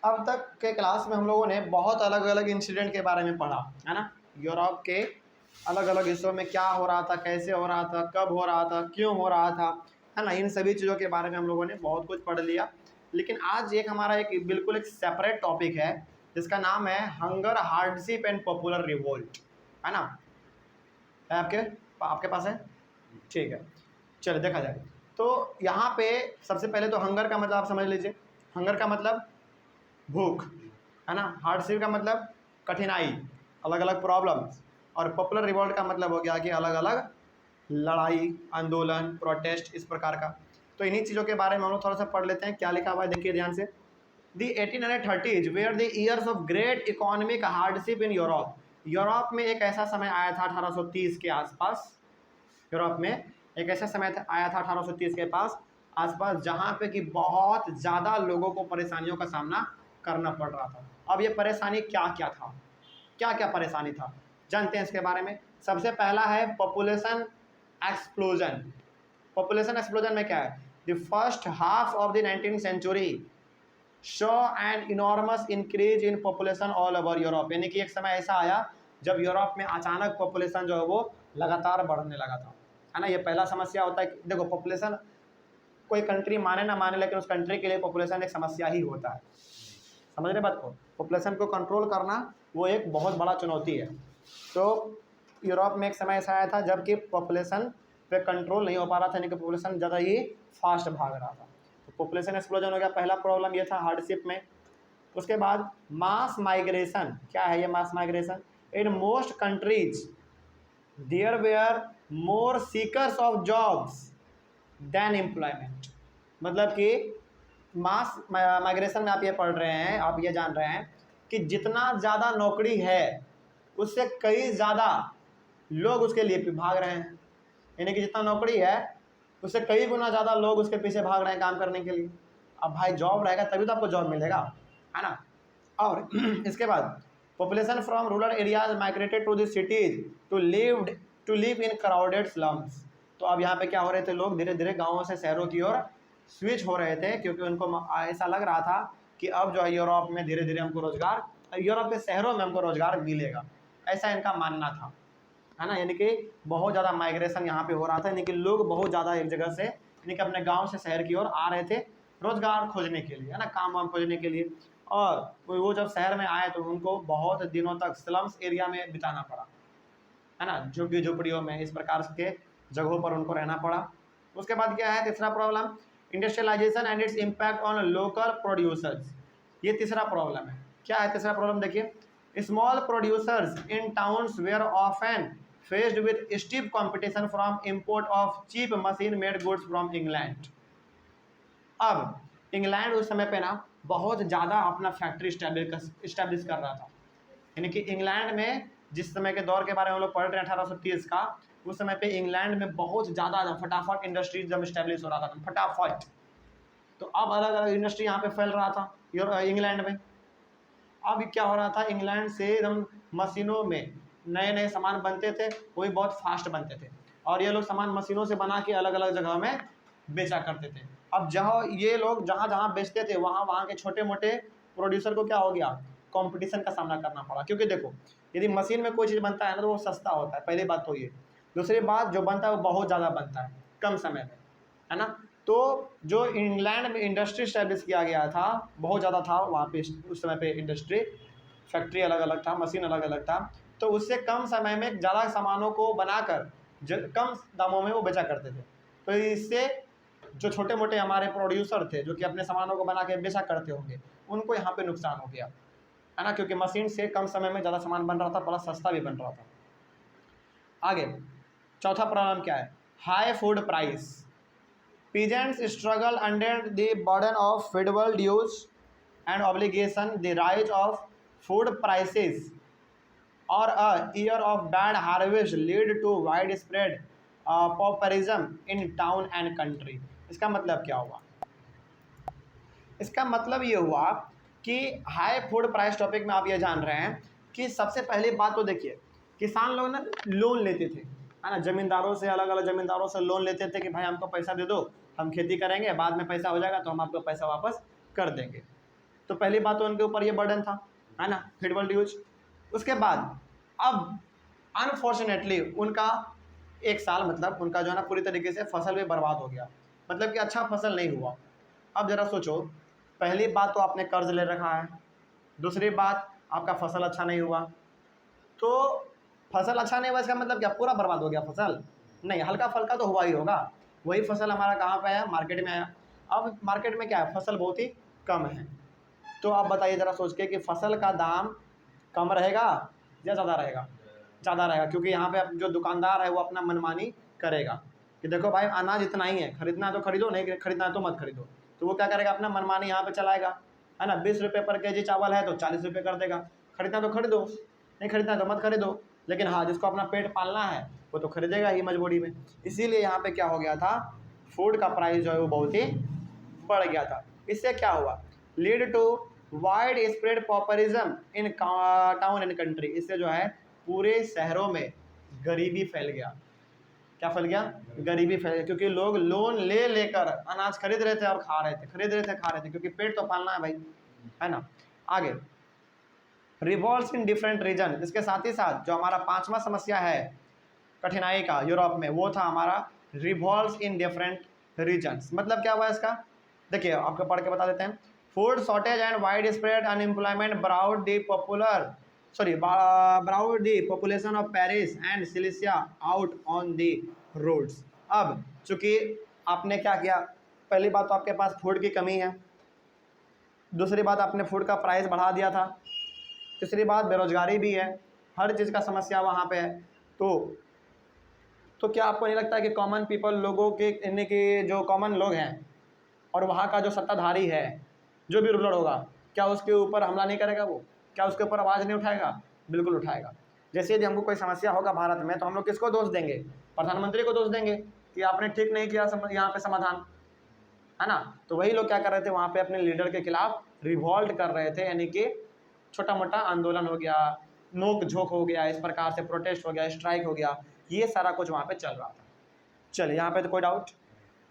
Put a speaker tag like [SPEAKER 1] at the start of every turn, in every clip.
[SPEAKER 1] अब तक के क्लास में हम लोगों ने बहुत अलग अलग इंसिडेंट के बारे में पढ़ा है ना। यूरोप के अलग अलग हिस्सों में क्या हो रहा था, कैसे हो रहा था, कब हो रहा था, क्यों हो रहा था, है ना। इन सभी चीज़ों के बारे में हम लोगों ने बहुत कुछ पढ़ लिया। लेकिन आज एक हमारा एक बिल्कुल एक सेपरेट टॉपिक है जिसका नाम है hunger, hardship and popular revolt, है ना। है आपके आपके पास है? ठीक है, चलिए देखा जाए। तो यहाँ पे सबसे पहले तो हंगर का मतलब आप समझ लीजिए। हंगर का मतलब भूख, है ना। हार्डशिप का मतलब कठिनाई, अलग अलग प्रॉब्लम्स। और पॉपुलर रिवॉल्ट का मतलब हो गया कि अलग अलग लड़ाई, आंदोलन, प्रोटेस्ट, इस प्रकार का। तो इन्हीं चीज़ों के बारे में हम लोग थोड़ा सा पढ़ लेते हैं। क्या लिखा हुआ है देखिए ध्यान से। The 1830s were the years of great economic hardship in Europe. Europe में एक ऐसा समय आया था 1830 के आसपास। यूरोप में एक ऐसा समय आया था 1830 के पास आसपास जहाँ पे कि बहुत ज़्यादा लोगों को परेशानियों का सामना करना पड़ रहा था। अब ये परेशानी क्या क्या था, क्या क्या परेशानी था, जानते हैं इसके बारे में। सबसे पहला है पॉपुलेशन एक्सप्लोजन। पॉपुलेशन एक्सप्लोजन में क्या है, the first half of the 19th century show an enormous increase in population all over Europe. यानी कि एक समय ऐसा आया जब यूरोप में अचानक पॉपुलेशन जो है वो लगातार बढ़ने लगा था, है ना। ये पहला समस्या होता है कि देखो पॉपुलेशन कोई कंट्री माने ना माने, लेकिन उस कंट्री के लिए पॉपुलेशन एक समस्या ही होता है। समझ रहे बात को। पॉपुलेशन को कंट्रोल करना वो एक बहुत बड़ा चुनौती है। तो यूरोप में एक समय ऐसा आया था जबकि पॉपुलेशन पे कंट्रोल नहीं हो पा रहा था, यानी कि पॉपुलेशन ज़्यादा ही फास्ट भाग रहा था। तो पॉपुलेशन एक्सप्लोजन हो गया, पहला प्रॉब्लम ये था हार्डशिप में। उसके बाद मास माइग्रेशन। क्या है ये mass migration? In most countries there where more seekers of jobs than employment. मतलब कि मास माइग्रेशन में आप ये पढ़ रहे हैं, आप ये जान रहे हैं कि जितना ज़्यादा नौकरी है उससे कई ज़्यादा लोग उसके लिए भाग रहे हैं। यानी कि जितना नौकरी है उससे कई गुना ज़्यादा लोग उसके पीछे भाग रहे हैं काम करने के लिए। अब भाई जॉब रहेगा तभी तो आपको जॉब मिलेगा, है ना। और इसके बाद population from rural areas migrated to the cities to live in crowded slums. तो अब यहाँ पे क्या हो रहे थे, लोग धीरे धीरे गाँवों से शहरों की ओर स्विच हो रहे थे, क्योंकि उनको ऐसा लग रहा था कि अब जो है यूरोप में धीरे धीरे हमको रोजगार, यूरोप के शहरों में हमको रोजगार मिलेगा, ऐसा इनका मानना था, है ना। यानी कि बहुत ज़्यादा माइग्रेशन यहाँ पे हो रहा था, यानी कि लोग बहुत ज़्यादा एक जगह से यानी कि अपने गांव से शहर की ओर आ रहे थे रोजगार खोजने के लिए, है ना, काम वाम खोजने के लिए। और वो जब शहर में आए तो उनको बहुत दिनों तक स्लम्स एरिया में बिताना पड़ा, है ना, झुग्गी झुपड़ियों में, इस प्रकार के जगहों पर उनको रहना पड़ा। उसके बाद क्या है तीसरा problem, industrialisation and its impact on local producers. ये तीसरा प्रॉब्लम है। क्या है तीसरा प्रॉब्लम देखिए, small producers in towns were often faced with steep competition from import of cheap machine made goods from England. अब इंग्लैंड उस समय पे ना बहुत ज़्यादा अपना फैक्ट्री इस्टेब्लिश कर रहा था। यानी कि इंग्लैंड में जिस समय के दौर के बारे में हम लोग पढ़ रहे हैं 1830 का, उस समय पे इंग्लैंड में बहुत ज़्यादा फटाफट इंडस्ट्रीज जब इस्टेब्लिश हो रहा था फटाफट। तो अब अलग अलग इंडस्ट्री यहाँ पे फैल रहा था इंग्लैंड में। अब क्या हो रहा था, इंग्लैंड से एकदम मशीनों में नए नए सामान बनते थे, वो भी बहुत फास्ट बनते थे, और ये लोग सामान मशीनों से बना के अलग अलग जगह में बेचा करते थे। अब जहाँ ये लोग जहाँ जहाँ बेचते थे वहाँ वहाँ के छोटे मोटे प्रोड्यूसर को क्या हो गया, कंपटीशन का सामना करना पड़ा। क्योंकि देखो यदि मशीन में कोई चीज़ बनता है ना तो वो सस्ता होता है, पहली बात तो ये। दूसरी बात, जो बनता है वो बहुत ज़्यादा बनता है कम समय में, है ना। तो जो इंग्लैंड में इंडस्ट्री स्टैब्लिश किया गया था बहुत ज़्यादा था वहाँ पे, उस समय पे इंडस्ट्री फैक्ट्री अलग अलग था, मशीन अलग अलग था। तो उससे कम समय में ज़्यादा सामानों को बनाकर कम दामों में वो बेचा करते थे। तो इससे जो छोटे मोटे हमारे प्रोड्यूसर थे जो कि अपने सामानों को बना के बेचा करते होंगे, उनको यहाँ पे नुकसान हो गया, है ना, क्योंकि मशीन से कम समय में ज़्यादा सामान बन रहा था, बड़ा सस्ता भी बन रहा था। आगे चौथा प्रॉब्लम क्या है, high food price. Peasants struggle under the burden of federal dues and obligation. The rise of food prices or a year of bad harvest lead to widespread pauperism in town and country. इसका मतलब क्या हुआ? इसका मतलब ये हुआ कि high food price topic में आप ये जान रहे हैं कि सबसे पहली बात तो देखिए, किसान लोग ना लोन लेते थे, है ना, ज़मींदारों से, अलग अलग ज़मींदारों से लोन लेते थे कि भाई हमको पैसा दे दो, हम खेती करेंगे, बाद में पैसा हो जाएगा तो हम आपको पैसा वापस कर देंगे। तो पहली बात तो उनके ऊपर ये बर्डन था, है ना, फीड ड्यूज। उसके बाद अब अनफॉर्चुनेटली उनका एक साल मतलब उनका जो है ना पूरी तरीके से फसल भी बर्बाद हो गया, मतलब कि अच्छा फसल नहीं हुआ। अब ज़रा सोचो, पहली बात तो आपने कर्ज ले रखा है, दूसरी बात आपका फसल अच्छा नहीं हुआ, तो फसल अच्छा नहीं हुआ इसका मतलब क्या पूरा बर्बाद हो गया फसल? नहीं, हल्का फल्का तो हुआ ही होगा। वही फसल हमारा कहाँ पे आया? मार्केट में आया। अब मार्केट में क्या है? फसल बहुत ही कम है। तो आप बताइए ज़रा सोच के कि फसल का दाम कम रहेगा या ज़्यादा रहेगा? ज़्यादा रहेगा, क्योंकि यहाँ पे अब जो दुकानदार है वो अपना मनमानी करेगा कि देखो भाई अनाज इतना ही है, खरीदना है तो खरीदो, नहीं खरीदना है तो मत खरीदो। तो वो क्या करेगा? अपना मनमानी यहाँ पे चलाएगा, है ना। 20 रुपये पर केजी चावल है तो 40 रुपये कर देगा। खरीदना तो खरीदो, नहीं खरीदना तो मत खरीदो। लेकिन हाँ, जिसको अपना पेट पालना है वो तो खरीदेगा ही मजबूरी में। इसीलिए यहाँ पे क्या हो गया था, फूड का प्राइस जो है वो बहुत ही बढ़ गया था। इससे क्या हुआ? Lead to wide spread populism in town and country. इससे जो है पूरे शहरों में गरीबी फैल गया। क्या फैल गया? गरीबी फैल गया, क्योंकि लोग लोन ले लेकर अनाज खरीद रहे थे और खा रहे थे, खरीद रहे थे खा रहे थे, क्योंकि पेट तो पालना है भाई, है ना। आगे, रिवॉल्ट्स इन डिफरेंट रीजन। इसके साथ ही साथ जो हमारा पांचवा समस्या है कठिनाई का यूरोप में, वो था हमारा रिवॉल्ट्स इन डिफरेंट रीजन्स। मतलब क्या हुआ इसका? देखिए आपको पढ़ के बता देते हैं। Food shortage and wide spread unemployment brought the population of Paris and Silesia out on the roads. अब चूंकि आपने क्या किया, पहली बात तो आपके पास फूड की कमी है, दूसरी बात आपने फूड का प्राइस बढ़ा दिया था, तीसरी बात बेरोजगारी भी है, हर चीज़ का समस्या वहाँ पे है। तो क्या आपको नहीं लगता है कि कॉमन पीपल लोगों के, यानी कि जो कॉमन लोग हैं और वहाँ का जो सत्ताधारी है, जो भी रूलर होगा, क्या उसके ऊपर हमला नहीं करेगा? वो क्या उसके ऊपर आवाज़ नहीं उठाएगा? बिल्कुल उठाएगा। जैसे यदि हमको कोई समस्या होगा भारत में तो हम लोग किसको दोष देंगे? प्रधानमंत्री को दोष देंगे कि आपने ठीक नहीं किया यहाँ पे समाधान, है ना। तो वही लोग क्या कर रहे थे, वहाँ पे अपने लीडर के खिलाफ रिवॉल्ट कर रहे थे, यानी कि छोटा मोटा आंदोलन हो गया, नोक झोंक हो गया, इस प्रकार से प्रोटेस्ट हो गया, स्ट्राइक हो गया, ये सारा कुछ वहाँ पे चल रहा था। चलिए यहाँ पे तो कोई डाउट?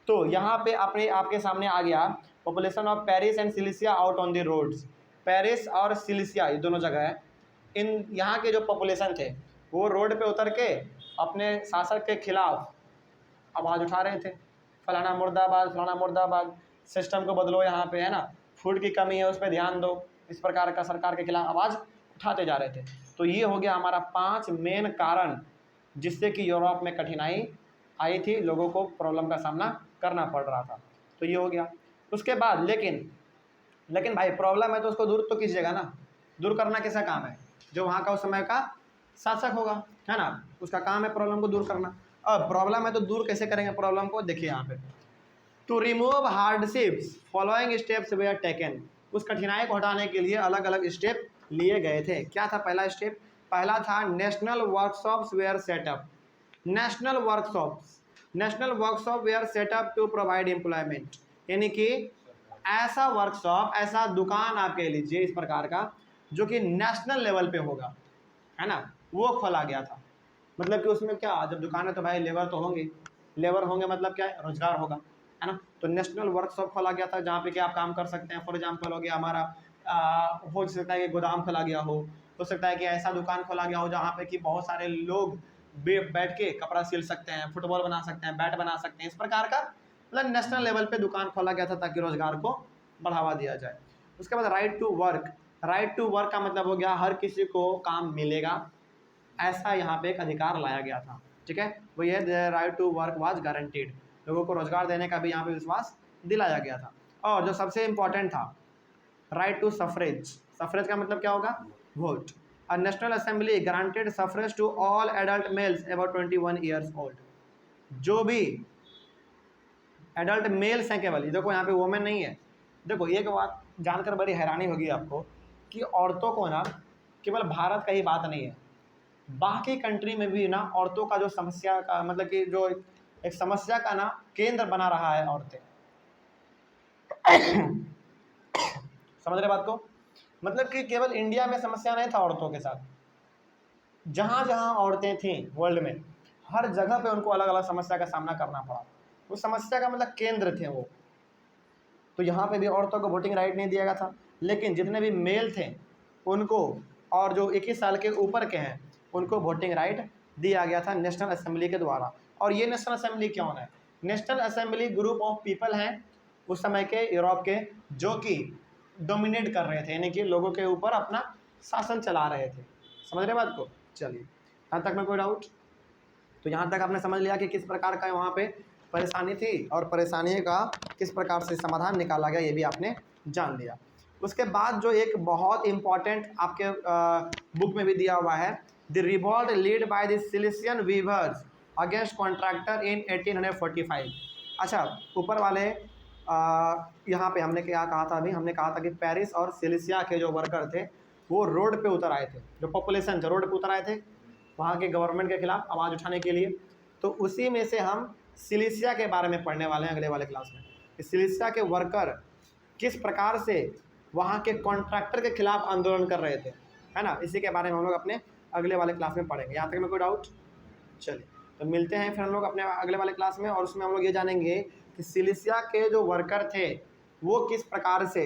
[SPEAKER 1] तो यहाँ पे आपके सामने आ गया population of Paris and Silesia out on the roads. Paris और सिलिसिया ये दोनों जगह है, इन यहाँ के जो पॉपुलेशन थे वो रोड पे उतर के अपने शासक के खिलाफ आवाज़ उठा रहे थे, फलाना मुर्दाबाद, सिस्टम को बदलो यहाँ पे, है ना, फूड की कमी है उस पर ध्यान दो, इस प्रकार का सरकार के खिलाफ आवाज़ उठाते जा रहे थे। तो ये हो गया हमारा 5 मेन कारण जिससे कि यूरोप में कठिनाई आई थी, लोगों को प्रॉब्लम का सामना करना पड़ रहा था। तो ये हो गया। उसके बाद लेकिन भाई प्रॉब्लम है तो उसको दूर तो कीजिएगा ना, दूर करना किसका काम है? जो वहाँ का उस समय का शासक होगा, है ना, उसका काम है प्रॉब्लम को दूर करना। अब प्रॉब्लम है तो दूर कैसे करेंगे प्रॉब्लम को? देखिए यहाँ पे, to remove hardships following steps were taken. उस कठिनाई को हटाने के लिए अलग अलग स्टेप लिए गए थे। क्या था पहला स्टेप? पहला था national workshops were set up. National workshop were set up to provide employment, यानी कि ऐसा वर्कशॉप, ऐसा दुकान आप कह लीजिए इस प्रकार का जो कि नेशनल लेवल पे होगा, है ना, वो खोला गया था। मतलब कि उसमें क्या, जब दुकान है तो भाई लेबर तो होंगे, लेबर होंगे मतलब क्या है? रोजगार होगा, है ना। तो नेशनल वर्कशॉप खोला गया था जहाँ पे कि आप काम कर सकते हैं। फॉर एग्जांपल हो गया हमारा हो सकता है कि गोदाम खोला गया हो सकता है कि ऐसा दुकान खोला गया हो जहाँ पे कि बहुत सारे लोग बैठ के कपड़ा सिल सकते हैं, फुटबॉल बना सकते हैं, बैट बना सकते हैं, इस प्रकार का मतलब नेशनल लेवल पे दुकान खोला गया था ताकि रोजगार को बढ़ावा दिया जाए। उसके बाद राइट टू वर्क का मतलब हो गया हर किसी को काम मिलेगा, ऐसा यहाँ पे एक अधिकार लाया गया था। ठीक है, वो ये right to work was guaranteed, लोगों को रोजगार देने का भी यहाँ पे विश्वास दिलाया गया था। और जो सबसे इम्पोर्टेंट था, राइट टू सफरेज का मतलब क्या होगा? Vote. A National Assembly granted suffrage to all adult males about 21 years old। जो भी एडल्ट मेल्स हैं केवल, देखो यहाँ पे वोमेन नहीं है। देखो एक बात जानकर बड़ी हैरानी होगी आपको कि औरतों को ना केवल भारत का ही बात नहीं है, बाकी कंट्री में भी ना औरतों का जो समस्या का मतलब कि जो एक समस्या का ना केंद्र बना रहा है औरतें। समझ रहे बात को? मतलब कि केवल इंडिया में समस्या नहीं था औरतों के साथ, जहाँ जहाँ औरतें थीं वर्ल्ड में हर जगह पे उनको अलग अलग समस्या का सामना करना पड़ा। उस समस्या का मतलब केंद्र थे वो। तो यहाँ पे भी औरतों को वोटिंग राइट नहीं दिया गया था। लेकिन जितने भी मेल थे उनको और जो 21 साल के यूपर के हैं उनको वोटिंग राइट दिया गया था नेशनल असेंबली के द्वारा। और ये नेशनल असेंबली कौन है? National assembly group of people हैं उस समय के यूरोप के, जो कि डोमिनेट कर रहे थे, यानी कि लोगों के ऊपर अपना शासन चला रहे थे। समझ रहे बात को? चलिए, यहाँ तक में कोई डाउट? तो यहाँ तक आपने समझ लिया कि किस प्रकार का वहाँ पे परेशानी थी और परेशानी का किस प्रकार से समाधान निकाला गया, ये भी आपने जान लिया। उसके बाद जो एक बहुत इम्पॉर्टेंट आपके बुक में भी दिया हुआ है, the revolt lead by the Silesian weavers against contractor in 1845। अच्छा, ऊपर वाले यहाँ पे हमने क्या कहा था? अभी हमने कहा था कि पेरिस और सिलिसिया के जो वर्कर थे वो रोड पे उतर आए थे, जो पॉपुलेशन थे रोड पे उतर आए थे वहाँ के गवर्नमेंट के खिलाफ आवाज़ उठाने के लिए। तो उसी में से हम सिलिसिया के बारे में पढ़ने वाले हैं अगले वाले क्लास में, कि सिलिसिया के वर्कर किस प्रकार से वहाँ के कॉन्ट्रैक्टर के खिलाफ आंदोलन कर रहे थे, है ना। इसी के बारे में हम लोग अपने अगले वाले क्लास में पढ़ेंगे। यहाँ तक में कोई डाउट? चलिए, तो मिलते हैं फिर हम लोग अपने अगले वाले क्लास में, और उसमें हम लोग ये जानेंगे कि सिलिसिया के जो वर्कर थे वो किस प्रकार से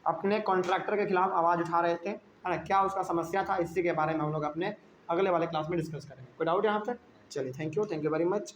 [SPEAKER 1] अपने कॉन्ट्रैक्टर के खिलाफ आवाज़ उठा रहे थे, है ना, क्या उसका समस्या था। इसी के बारे में हम लोग अपने अगले वाले क्लास में डिस्कस करेंगे। कोई डाउट यहाँ तक? चलिए, थैंक यू वेरी मच।